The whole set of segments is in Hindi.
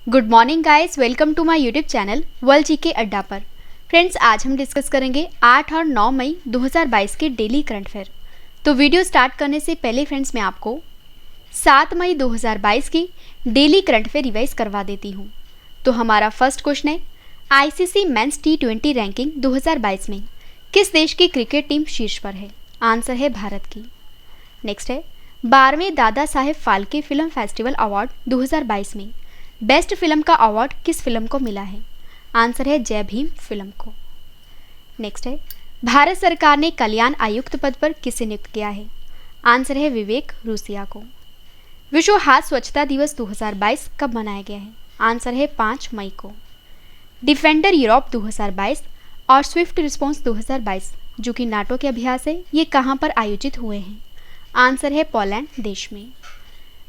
Good morning guys, welcome to my YouTube channel world GK Adda पर। फ्रेंड्स, आज हम डिस्कस करेंगे 8 और 9 मई 2022 के डेली करंट अफेयर। तो वीडियो स्टार्ट करने से पहले फ्रेंड्स मैं आपको 7 मई 2022 की डेली करंट अफेयर रिवाइज करवा देती हूँ। तो हमारा फर्स्ट क्वेश्चन है, आईसीसी मेंस T20 रैंकिंग 2022 में किस देश की क्रिकेट टीम शीर्ष पर है? आंसर है भारत की। नेक्स्ट है, 12वें Dada Saheb Phalke film festival award 2022 में बेस्ट फिल्म का अवार्ड किस फिल्म को मिला है? आंसर है जय भीम फिल्म को। नेक्स्ट है, भारत सरकार ने कल्याण आयुक्त पद पर किसे नियुक्त किया है? आंसर है विवेक रूसिया को। विश्व हाथ स्वच्छता दिवस 2022 कब मनाया गया है? आंसर है 5 मई को। डिफेंडर यूरोप 2022 और स्विफ्ट रिस्पॉन्स 2022 जो कि नाटो के अभ्यास है, ये कहाँ पर आयोजित हुए हैं? आंसर है पोलैंड देश में।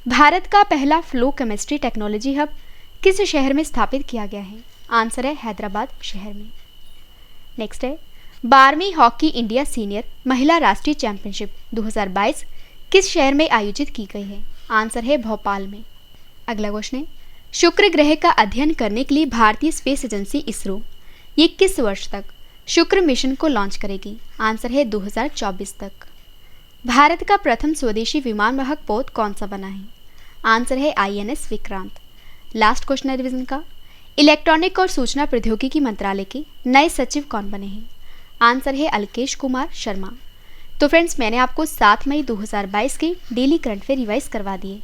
भारत का पहला फ्लो केमिस्ट्री टेक्नोलॉजी हब किस शहर में स्थापित किया गया है? आंसर है हैदराबाद शहर में। नेक्स्ट है, 12वीं हॉकी इंडिया सीनियर महिला राष्ट्रीय चैंपियनशिप 2022 किस शहर में आयोजित की गई है? आंसर है भोपाल में। अगला क्वेश्चन है, शुक्र ग्रह का अध्ययन करने के लिए भारतीय स्पेस एजेंसी इसरो ये किस वर्ष तक शुक्र मिशन को लॉन्च करेगी? आंसर है 2024 तक। भारत का प्रथम स्वदेशी विमान वाहक पोत कौन सा बना है? आंसर है INS विक्रांत। लास्ट क्वेश्चन है रिवीजन का, इलेक्ट्रॉनिक और सूचना प्रौद्योगिकी मंत्रालय के नए सचिव कौन बने हैं? आंसर है अलकेश कुमार शर्मा। तो फ्रेंड्स, मैंने आपको 7 मई 2022 के डेली करंट अफेयर रिवाइज करवा दिए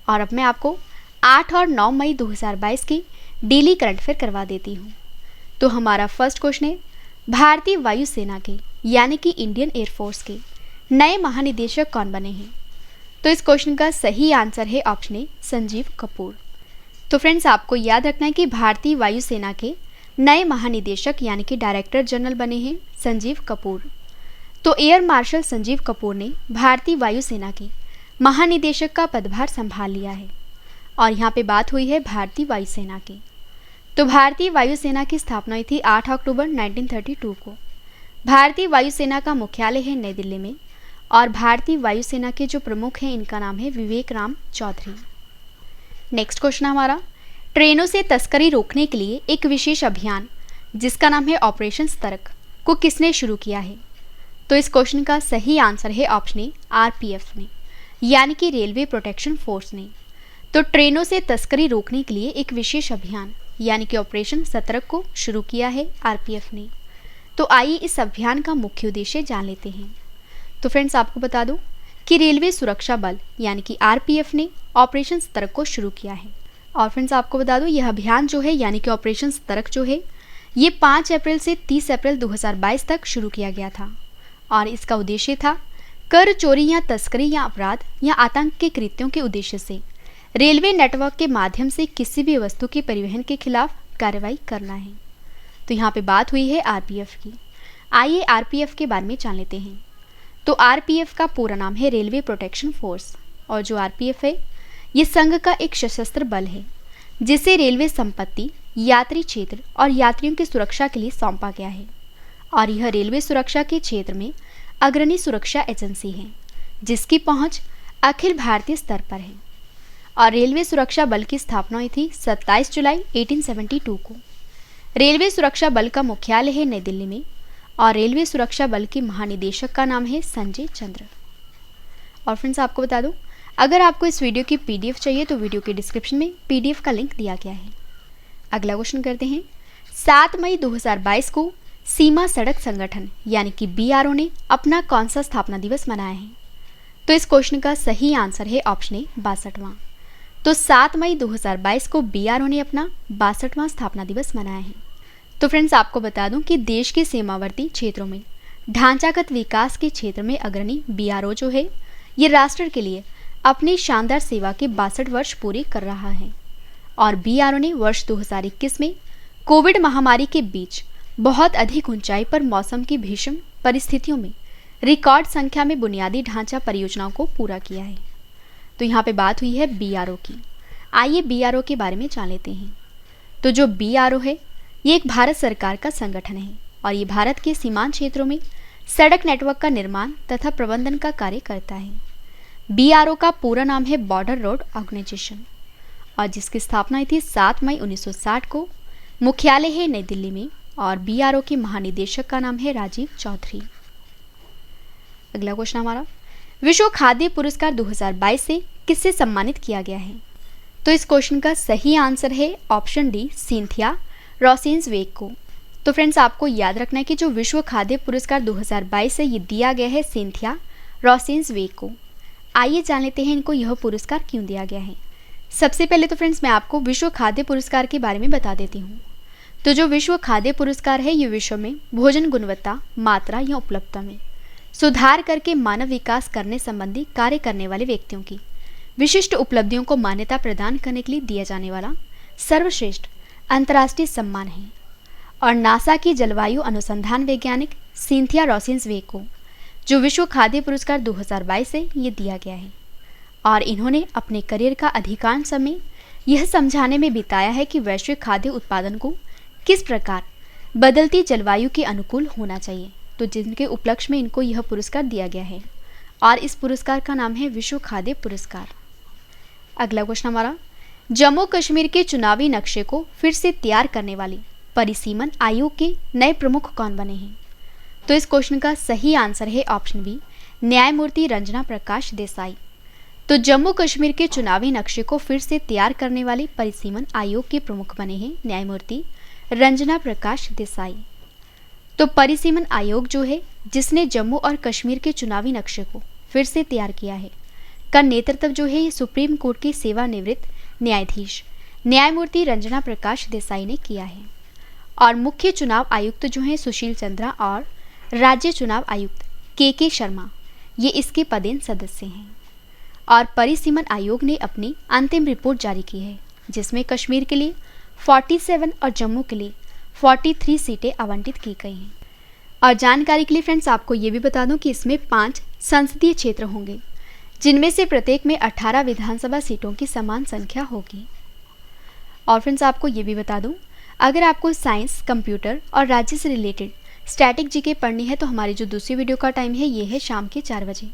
और अब मैं आपको 8 और 9 मई 2022 की डेली करंट अफेयर करवा देती हूँ। तो हमारा फर्स्ट क्वेश्चन है, भारतीय वायुसेना के यानी कि इंडियन एयरफोर्स के नए महानिदेशक कौन बने हैं? तो इस क्वेश्चन का सही आंसर है ऑप्शन ए संजीव कपूर। तो फ्रेंड्स, आपको याद रखना है कि भारतीय वायुसेना के नए महानिदेशक यानी कि डायरेक्टर जनरल बने हैं संजीव कपूर। तो एयर मार्शल संजीव कपूर ने भारतीय वायुसेना के महानिदेशक का पदभार संभाल लिया है और यहाँ पे बात हुई है भारतीय वायुसेना की। तो भारतीय वायुसेना की स्थापना हुई थी 8 अक्टूबर 1932 को। भारतीय वायुसेना का मुख्यालय है नई दिल्ली में और भारतीय वायुसेना के जो प्रमुख हैं इनका नाम है विवेक राम चौधरी। नेक्स्ट क्वेश्चन हमारा, ट्रेनों से तस्करी रोकने के लिए एक विशेष अभियान जिसका नाम है ऑपरेशन सतर्क को किसने शुरू किया है? तो इस क्वेश्चन का सही आंसर है ऑप्शन ए RPF ने यानी कि रेलवे प्रोटेक्शन फोर्स ने। तो ट्रेनों से तस्करी रोकने के लिए एक विशेष अभियान यानी कि ऑपरेशन सतर्क को शुरू किया है RPF ने। तो आइए इस अभियान का मुख्य उद्देश्य जान लेते हैं। तो फ्रेंड्स, आपको बता दूं कि रेलवे सुरक्षा बल यानी कि RPF ने ऑपरेशन सतर्क को शुरू किया है। और फ्रेंड्स, आपको बता दूं यह अभियान जो है यानी कि ऑपरेशन सतर्क जो है ये 5 अप्रैल से 30 अप्रैल 2022 तक शुरू किया गया था और इसका उद्देश्य था कर चोरी या तस्करी या अपराध या आतंक के कृत्यों के उद्देश्य से रेलवे नेटवर्क के माध्यम से किसी भी वस्तु के परिवहन के खिलाफ कार्रवाई करना है। तो यहाँ पे बात हुई है RPF की। आइए RPF के बारे में जान लेते हैं। तो RPF का पूरा नाम है रेलवे प्रोटेक्शन फोर्स और जो RPF है ये संघ का एक सशस्त्र बल है जिसे रेलवे संपत्ति, यात्री क्षेत्र और यात्रियों की सुरक्षा के लिए सौंपा गया है और यह रेलवे सुरक्षा के क्षेत्र में अग्रणी सुरक्षा एजेंसी है जिसकी पहुंच अखिल भारतीय स्तर पर है। और रेलवे सुरक्षा बल की स्थापना हुई थी 27 जुलाई 1872 को। रेलवे सुरक्षा बल का मुख्यालय है नई दिल्ली में और रेलवे सुरक्षा बल के महानिदेशक का नाम है संजय चंद्र। और फ्रेंड्स, आपको बता दूं अगर आपको इस वीडियो की PDF चाहिए तो वीडियो के डिस्क्रिप्शन में PDF का लिंक दिया गया है। अगला क्वेश्चन करते हैं, 7 मई 2022 को सीमा सड़क संगठन यानी कि BRO ने अपना कौन सा स्थापना दिवस मनाया है? तो इस क्वेश्चन का सही आंसर है ऑप्शन ए 62वां। तो 7 मई 2022 को BRO ने अपना 62वां स्थापना दिवस मनाया है। तो फ्रेंड्स, आपको बता दूं कि देश के सीमावर्ती क्षेत्रों में ढांचागत विकास के क्षेत्र में अग्रणी BRO जो है ये राष्ट्र के लिए अपनी शानदार सेवा के 62 वर्ष पूरे कर रहा है और BRO ने वर्ष 2021 में कोविड महामारी के बीच बहुत अधिक ऊंचाई पर मौसम की भीषण परिस्थितियों में रिकॉर्ड संख्या में बुनियादी ढांचा परियोजनाओं को पूरा किया है। तो यहाँ पे बात हुई है BRO की। आइए BRO के बारे में जान लेते हैं। तो जो BRO है ये एक भारत सरकार का संगठन है और ये भारत के सीमांत क्षेत्रों में सड़क नेटवर्क का निर्माण तथा प्रबंधन का कार्य करता है। BRO का पूरा नाम है बॉर्डर रोड ऑर्गेनाइजेशन और जिसकी स्थापना हुई थी 7 मई 1960 को। मुख्यालय है नई दिल्ली में और बीआरओ के महानिदेशक का नाम है राजीव चौधरी। अगला क्वेश्चन हमारा, विश्व खाद्य पुरस्कार 2022 से किससे सम्मानित किया गया है? तो इस क्वेश्चन का सही आंसर है ऑप्शन डी, सिंथिया रोसेंसवेग को। तो फ्रेंड्स आपको याद रखना है कि जो विश्व खाद्य पुरस्कार 2022 है ये दिया गया है सिंथिया रोसेंसवेग को। आइए जान लेते हैं इनको यह पुरस्कार क्यों दिया गया है। सबसे पहले तो फ्रेंड्स मैं आपको विश्व खाद्य पुरस्कार के बारे में बता देती हूँ। तो जो विश्व खाद्य पुरस्कार है ये विश्व में भोजन गुणवत्ता, मात्रा या उपलब्धता में सुधार करके मानव विकास करने संबंधी कार्य करने वाले व्यक्तियों की विशिष्ट उपलब्धियों को मान्यता प्रदान करने के लिए दिया जाने वाला सर्वश्रेष्ठ अंतर्राष्ट्रीय सम्मान है। और नासा की जलवायु अनुसंधान वैज्ञानिक सिंथिया रोसेंसवेग को जो विश्व खाद्य पुरस्कार 2022 है ये दिया गया है। और इन्होंने अपने करियर का अधिकांश समय यह समझाने में बिताया है कि वैश्विक खाद्य उत्पादन को किस प्रकार बदलती जलवायु के अनुकूल होना चाहिए। तो जिनके उपलक्ष्य में इनको यह पुरस्कार दिया गया है और इस पुरस्कार का नाम है विश्व खाद्य पुरस्कार। अगला क्वेश्चन हमारा, जम्मू कश्मीर के चुनावी नक्शे को फिर से तैयार करने वाली परिसीमन आयोग के नए प्रमुख कौन बने हैं? तो इस क्वेश्चन का सही आंसर है ऑप्शन बी, न्यायमूर्ति रंजना प्रकाश देसाई। तो जम्मू कश्मीर के चुनावी नक्शे को फिर से तैयार करने वाले परिसीमन आयोग के प्रमुख बने हैं न्यायमूर्ति रंजना प्रकाश देसाई। तो परिसीमन आयोग जो है जिसने जम्मू और कश्मीर के चुनावी नक्शे को फिर से तैयार किया है का नेतृत्व जो है ये सुप्रीम कोर्ट के सेवानिवृत्त न्यायाधीश न्यायमूर्ति रंजना प्रकाश देसाई ने किया है। और मुख्य चुनाव आयुक्त जो हैं सुशील चंद्रा और राज्य चुनाव आयुक्त के शर्मा ये इसके पदेन सदस्य हैं। और परिसीमन आयोग ने अपनी अंतिम रिपोर्ट जारी की है जिसमें कश्मीर के लिए 47 और जम्मू के लिए 43 सीटें आवंटित की गई हैं। और जानकारी के लिए फ्रेंड्स आपको ये भी बता दूं कि इसमें 5 संसदीय क्षेत्र होंगे जिनमें से प्रत्येक में 18 विधानसभा सीटों की समान संख्या होगी। और फ्रेंड्स आपको ये भी बता दूं, अगर आपको साइंस, कंप्यूटर और राज्य से रिलेटेड स्टैटिक जीके पढ़नी है तो हमारी जो दूसरी वीडियो का टाइम है ये है शाम के 4 बजे।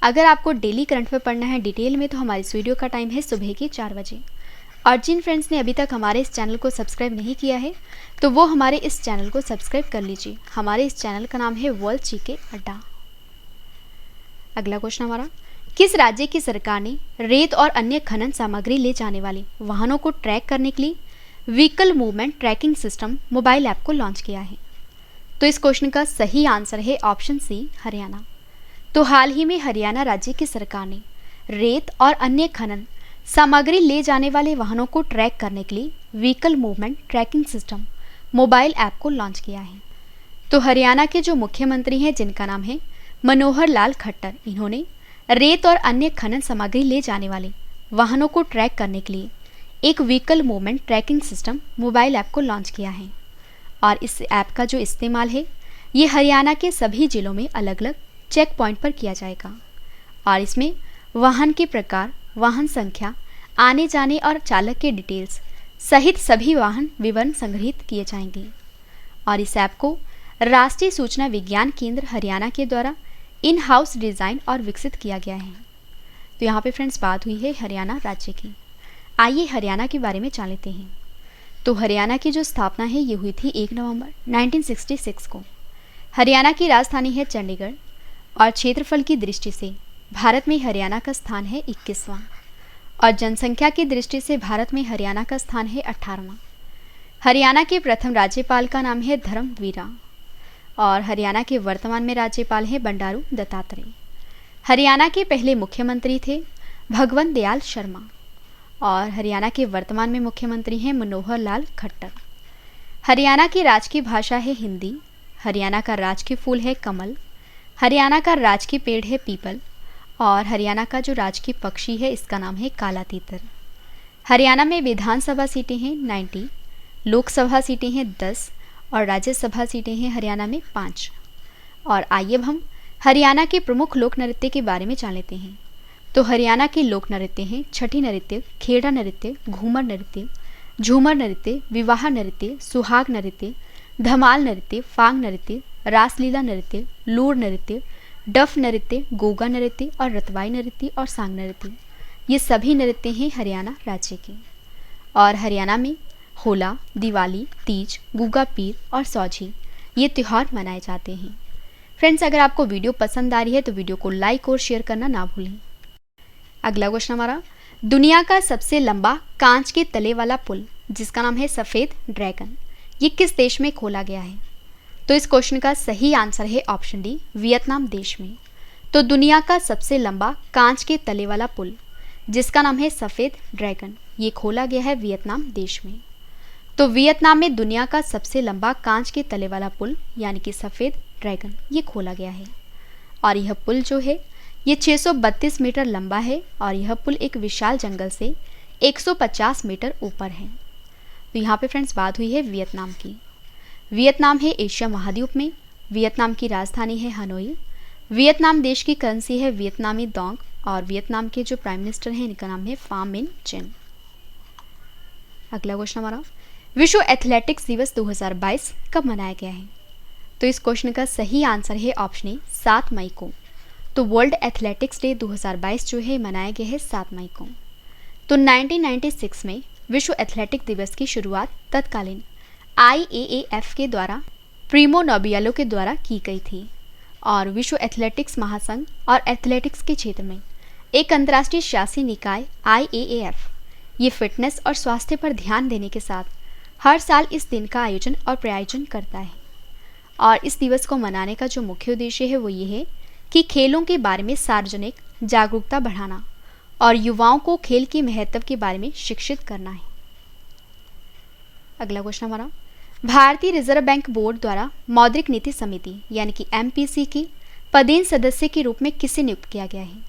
अगर आपको डेली करंट अफेयर पढ़ना है डिटेल में तो हमारी इस वीडियो का टाइम है सुबह के 4 बजे। और जिन फ्रेंड्स ने अभी तक हमारे इस चैनल को सब्सक्राइब नहीं किया है तो वो हमारे इस चैनल को सब्सक्राइब कर लीजिए। हमारे इस चैनल का नाम है वर्ल्ड जीके अड्डा। अगला क्वेश्चन हमारा, किस राज्य की सरकार ने रेत और अन्य खनन सामग्री ले जाने वाले वाहनों को ट्रैक करने के लिए vehicle movement tracking system mobile app को लॉन्च किया है? तो इस क्वेश्चन का सही आंसर है ऑप्शन सी, हरियाणा। तो हाल ही में हरियाणा राज्य की सरकार ने रेत और अन्य खनन सामग्री ले जाने वाले वाहनों को ट्रैक करने के लिए vehicle movement tracking system mobile app को लॉन्च किया है। तो हरियाणा के जो मुख्यमंत्री हैं जिनका नाम है मनोहर लाल खट्टर, इन्होंने रेत और अन्य खनन सामग्री ले जाने वाले वाहनों को ट्रैक करने के लिए एक vehicle movement tracking system mobile app को लॉन्च किया है। और इस ऐप का जो इस्तेमाल है ये हरियाणा के सभी जिलों में अलग अलग चेक पॉइंट पर किया जाएगा। और इसमें वाहन के प्रकार, वाहन संख्या, आने जाने और चालक के डिटेल्स सहित सभी वाहन विवरण संग्रहित किए जाएंगे। और इस ऐप को राष्ट्रीय सूचना विज्ञान केंद्र हरियाणा के द्वारा इन हाउस डिज़ाइन और विकसित किया गया है। तो यहाँ पे फ्रेंड्स बात हुई है हरियाणा राज्य की। आइए हरियाणा के बारे में जान लेते हैं। तो हरियाणा की जो स्थापना है ये हुई थी 1 नवंबर 1966 को। हरियाणा की राजधानी है चंडीगढ़ और क्षेत्रफल की दृष्टि से भारत में हरियाणा का स्थान है 21वां और जनसंख्या की दृष्टि से भारत में हरियाणा का स्थान है 18वां। हरियाणा के प्रथम राज्यपाल का नाम है धर्मवीरा और हरियाणा के वर्तमान में राज्यपाल हैं बंडारू दत्तात्रेय। हरियाणा के पहले मुख्यमंत्री थे भगवंत दयाल शर्मा और हरियाणा के वर्तमान में मुख्यमंत्री हैं मनोहर लाल खट्टर। हरियाणा की राजकीय भाषा है हिंदी। हरियाणा का राजकीय फूल है कमल। हरियाणा का राजकीय पेड़ है पीपल और हरियाणा का जो राजकीय पक्षी है इसका नाम है काला तीतर। हरियाणा में विधानसभा सीटें हैं 90, लोकसभा सीटें हैं 10 और राज्यसभा सीटें हैं हरियाणा में 5। और आइए अब हम हरियाणा के प्रमुख लोक नृत्य के बारे में जान लेते हैं। तो हरियाणा के लोक नृत्य हैं छठी नृत्य, खेड़ा नृत्य, घूमर नृत्य, झूमर नृत्य, विवाह नृत्य, सुहाग नृत्य, धमाल नृत्य, फांग नृत्य, रासलीला नृत्य, लूर नृत्य, डफ नृत्य, गोगा नृत्य और रतवाई नृत्य और सांग नृत्य। ये सभी नृत्य हैं हरियाणा राज्य के। और हरियाणा में होला, दिवाली, तीज, गुगा पीर और सौझी ये त्यौहार मनाए जाते हैं। फ्रेंड्स, अगर आपको वीडियो पसंद आ रही है तो वीडियो को लाइक और शेयर करना ना भूलें। अगला क्वेश्चन हमारा, दुनिया का सबसे लंबा कांच के तले वाला पुल जिसका नाम है सफ़ेद ड्रैगन, ये किस देश में खोला गया है? तो इस क्वेश्चन का सही आंसर है ऑप्शन डी, वियतनाम देश में। तो दुनिया का सबसे लंबा कांच के तले वाला पुल जिसका नाम है सफ़ेद ड्रैगन, ये खोला गया है वियतनाम देश में। तो वियतनाम में दुनिया का सबसे लंबा कांच के तले वाला पुल यानी कि सफ़ेद ड्रैगन ये खोला गया है। और यह पुल जो है ये 632 मीटर लंबा है और यह पुल एक विशाल जंगल से 150 मीटर ऊपर है। तो यहाँ पे फ्रेंड्स बात हुई है वियतनाम की। वियतनाम है एशिया महाद्वीप में। वियतनाम की राजधानी है हनोई। वियतनाम देश की करेंसी है वियतनामी डोंग और वियतनाम के जो प्राइम मिनिस्टर हैं इनका नाम है फाम मिन चिन। अगला क्वेश्चन हमारा, विश्व एथलेटिक्स दिवस 2022 कब मनाया गया है? तो इस क्वेश्चन का सही आंसर है ऑप्शन ए, 7 मई को। तो वर्ल्ड एथलेटिक्स डे 2022 जो है मनाया गया है 7 मई को। तो 1996 में विश्व एथलेटिक दिवस की शुरुआत तत्कालीन IAAF के द्वारा प्रीमो नोबियालो के द्वारा की गई थी और विश्व एथलेटिक्स महासंघ और एथलेटिक्स के क्षेत्र में एक अंतर्राष्ट्रीय शासी निकाय IAAF ये फिटनेस और स्वास्थ्य पर ध्यान देने के साथ हर साल इस दिन का आयोजन और प्रायोजन करता है। और इस दिवस को मनाने का जो मुख्य उद्देश्य है वो ये है कि खेलों के बारे में सार्वजनिक जागरूकता बढ़ाना और युवाओं को खेल के महत्व के बारे में शिक्षित करना है। अगला क्वेश्चन हमारा, भारतीय रिजर्व बैंक बोर्ड द्वारा मौद्रिक नीति समिति यानी कि MPC की पदेन सदस्य के रूप में किसे नियुक्त किया गया है?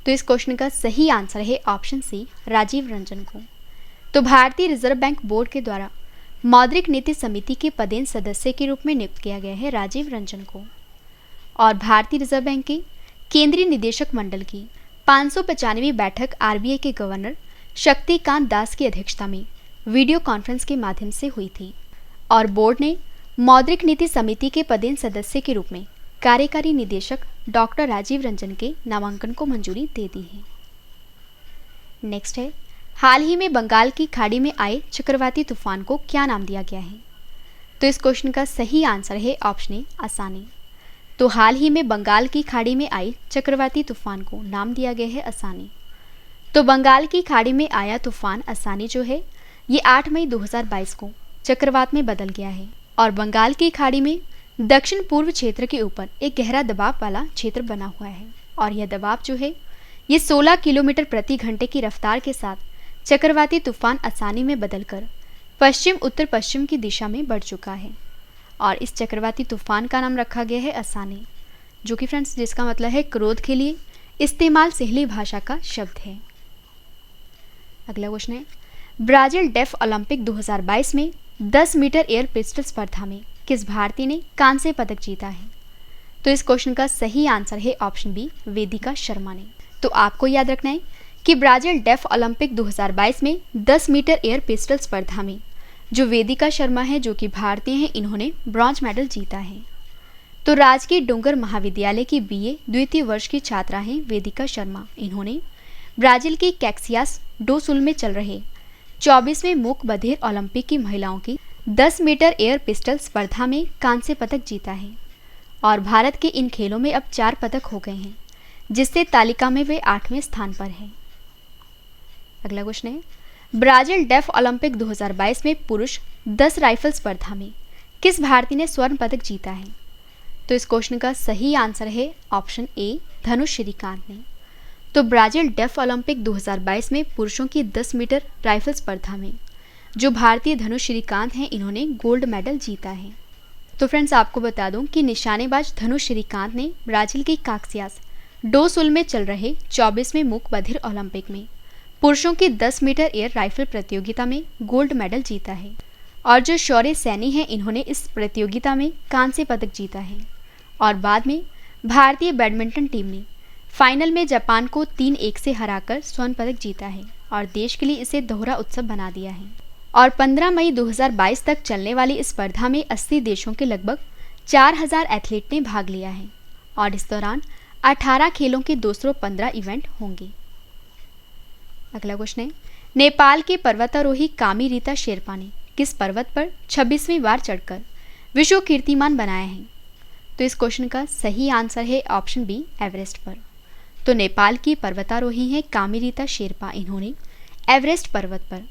तो इस क्वेश्चन का सही आंसर है ऑप्शन सी, राजीव रंजन को। तो भारतीय रिजर्व बैंक बोर्ड के द्वारा मौद्रिक नीति समिति के पदेन सदस्य के रूप में नियुक्त किया गया है राजीव रंजन को। और भारतीय रिजर्व बैंक के केंद्रीय निदेशक मंडल की 595वीं बैठक RBI के गवर्नर शक्तिकांत दास की अध्यक्षता में वीडियो कॉन्फ्रेंस के माध्यम से हुई थी और बोर्ड ने मौद्रिक नीति समिति के पदेन सदस्य के रूप में कार्यकारी निदेशक डॉक्टर राजीव रंजन के नामांकन को मंजूरी दे दी है। नेक्स्ट है, हाल ही में बंगाल की खाड़ी में आए चक्रवाती तूफान को क्या नाम दिया गया है? तो इस क्वेश्चन का सही आंसर है ऑप्शन ए, असानी। तो हाल ही में बंगाल की खाड़ी में आई चक्रवाती तूफान को नाम दिया गया है असानी। तो बंगाल की खाड़ी में आया तूफान असानी जो है ये 8 मई 2022 को चक्रवात में बदल गया है और बंगाल की खाड़ी में दक्षिण पूर्व क्षेत्र के ऊपर एक गहरा दबाव वाला क्षेत्र बना हुआ है और यह दबाव जो है ये 16 किलोमीटर प्रति घंटे की रफ्तार के साथ चक्रवाती तूफान असानी में बदलकर पश्चिम उत्तर पश्चिम की दिशा में बढ़ चुका है और इस चक्रवाती तूफान का नाम रखा गया है असानी, जो कि फ्रेंड्स जिसका मतलब है क्रोध के लिए इस्तेमाल सिंहली भाषा का शब्द है। अगला क्वेश्चन है, ब्राजील डेफ ओलंपिक 2022 में 10 मीटर एयर पिस्टल स्पर्धा में किस भारतीय ने कांस्य पदक जीता है? तो इस क्वेश्चन का सही आंसर है ऑप्शन बी, वेदिका शर्मा ने। तो आपको याद रखना है कि ब्राजील डेफ ओलंपिक 2022 में 10 मीटर एयर पिस्टल स्पर्धा में जो वेदिका शर्मा है जो कि भारतीय हैं, इन्होंने ब्रॉन्ज मेडल जीता है। तो राजकीय डूंगर महाविद्यालय की BA द्वितीय वर्ष की छात्रा हैं वेदिका शर्मा। इन्होंने ब्राजील की कैक्सियास डो सुल में चल रहे 24वें मूक बधिर ओलंपिक की महिलाओं की 10 मीटर एयर पिस्टल स्पर्धा में कांस्य पदक जीता है और भारत के इन खेलों में अब 4 पदक हो गए हैं, जिससे तालिका में वे 8वें स्थान पर हैं। अगला क्वेश्चन है, ब्राजील डेफ ओलंपिक 2022 में पुरुष 10 राइफल स्पर्धा में किस भारतीय ने स्वर्ण पदक जीता है? तो इस क्वेश्चन का सही आंसर है ऑप्शन ए, धनुष श्रीकांत ने। तो ब्राजील डेफ ओलंपिक 2022 में पुरुषों की 10 मीटर राइफल स्पर्धा में जो भारतीय धनुष श्रीकांत हैं, इन्होंने गोल्ड मेडल जीता है। तो फ्रेंड्स आपको बता दूं कि निशानेबाज धनुष श्रीकांत ने ब्राजील की काक्सियास डो सुल में चल रहे 24वें मूक बधिर ओलंपिक में पुरुषों की 10 मीटर एयर राइफल प्रतियोगिता में गोल्ड मेडल जीता है और जो शौर्य सैनी हैं, इन्होंने इस प्रतियोगिता में कांस्य पदक जीता है। और बाद में भारतीय बैडमिंटन टीम ने फाइनल में जापान को 3-1 से हराकर स्वर्ण पदक जीता है और देश के लिए इसे दोहरा उत्सव बना दिया है। और 15 मई 2022 तक चलने वाली इस स्पर्धा में 80 देशों के लगभग 4000 एथलीट ने भाग लिया है और इस दौरान 18 खेलों के 215 इवेंट होंगे। अगला क्वेश्चन है, नेपाल के पर्वतारोही कामी रीता शेरपा ने किस पर्वत पर 26वीं बार चढ़कर विश्व कीर्तिमान बनाया है? तो इस क्वेश्चन का सही आंसर है ऑप्शन बी, एवरेस्ट पर। तो नेपाल की पर्वतारोही हैं कामी रीता शेरपा। इन्होंने एवरेस्ट पर्वत पर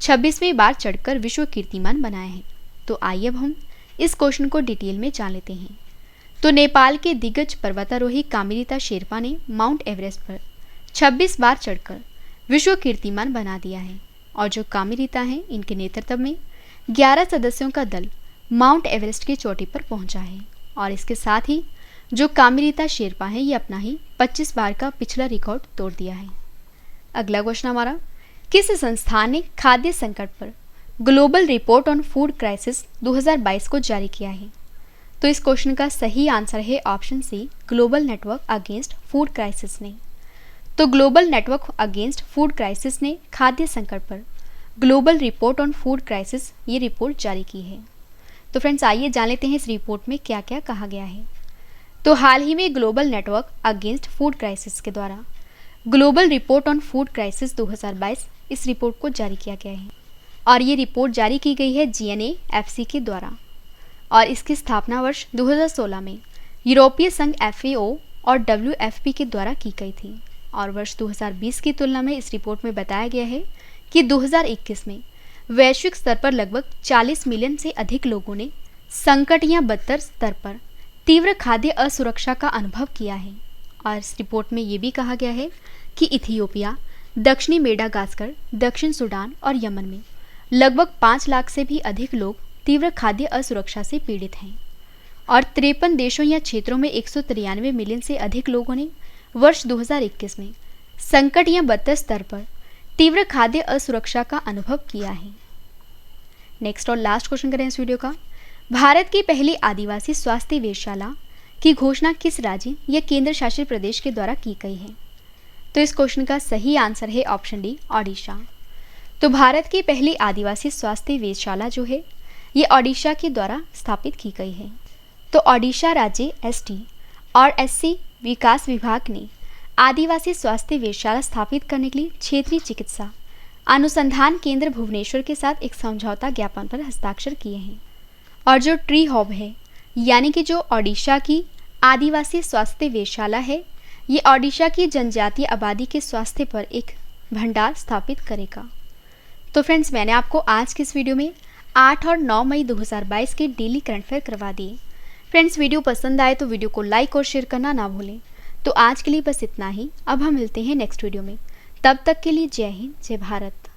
26वीं बार चढ़कर विश्व कीर्तिमान बनाया है। तो आइए अब हम इस क्वेश्चन को डिटेल में जान लेते हैं। तो नेपाल के दिग्गज पर्वतारोही कामी रीता शेरपा ने माउंट एवरेस्ट पर 26 बार चढ़कर विश्व कीर्तिमान बना दिया है। और जो कामी रीता हैं, इनके नेतृत्व में 11 सदस्यों का दल माउंट एवरेस्ट की चोटी पर पहुंचा है। और इसके साथ ही जो कामी रीता शेरपा हैं, ये अपना ही 25 बार का पिछला रिकॉर्ड तोड़ दिया है। अगला क्वेश्चन हमारा, किस संस्थान ने खाद्य संकट पर global report on food crisis 2022 को जारी किया है? तो इस क्वेश्चन का सही आंसर है option C, global network against food crisis ने। तो global network against food crisis ने खाद्य संकट पर global report on food crisis ये रिपोर्ट जारी की है। तो फ्रेंड्स आइए जान लेते हैं इस रिपोर्ट में क्या क्या कहा गया है। तो हाल ही में global network against food crisis के द्वारा global report on food crisis 2022 इस रिपोर्ट को जारी किया गया है। और ये रिपोर्ट जारी की गई है GNA-FC के द्वारा। और इसकी स्थापना वर्ष 2016 में यूरोपीय संघ FAO और WFP के द्वारा की गई थी। और वर्ष 2020 की तुलना में इस रिपोर्ट में बताया गया है कि 2021 में वैश्विक स्तर पर लगभग 40 मिलियन से अधिक लोगों ने संकट या बदतर स्तर पर तीव्र खाद्य असुरक्षा का अनुभव किया है। और इस रिपोर्ट में ये भी कहा गया है कि इथियोपिया, दक्षिणी मेडागास्कर, दक्षिण सूडान और यमन में लगभग 5 लाख से भी अधिक लोग तीव्र खाद्य असुरक्षा से पीड़ित हैं। और 53 देशों या क्षेत्रों में 193 मिलियन से अधिक लोगों ने वर्ष 2021 में संकट या बदतर स्तर पर तीव्र खाद्य असुरक्षा का अनुभव किया है। नेक्स्ट और लास्ट क्वेश्चन करें इस वीडियो का, भारत की पहली आदिवासी स्वास्थ्य वेधशाला की घोषणा किस राज्य या केंद्र शासित प्रदेश के द्वारा की गई है? तो इस क्वेश्चन का सही आंसर है ऑप्शन डी, ओडिशा। तो भारत की पहली आदिवासी स्वास्थ्य वेधशाला जो है ये ओडिशा के द्वारा स्थापित की गई है। तो ओडिशा राज्य ST और SC विकास विभाग ने आदिवासी स्वास्थ्य वेधशाला स्थापित करने के लिए क्षेत्रीय चिकित्सा अनुसंधान केंद्र भुवनेश्वर के साथ एक समझौता ज्ञापन पर हस्ताक्षर किए हैं। और जो ट्री हब है, यानी कि जो ओडिशा की आदिवासी स्वास्थ्य वेधशाला है, ये ओडिशा की जनजातीय आबादी के स्वास्थ्य पर एक भंडार स्थापित करेगा। तो फ्रेंड्स मैंने आपको आज की इस वीडियो में 8 और 9 मई 2022 के डेली करंट अफेयर करवा दिए। फ्रेंड्स वीडियो पसंद आए तो वीडियो को लाइक और शेयर करना ना भूलें। तो आज के लिए बस इतना ही। अब हम मिलते हैं नेक्स्ट वीडियो में। तब तक के लिए जय हिंद, जय भारत।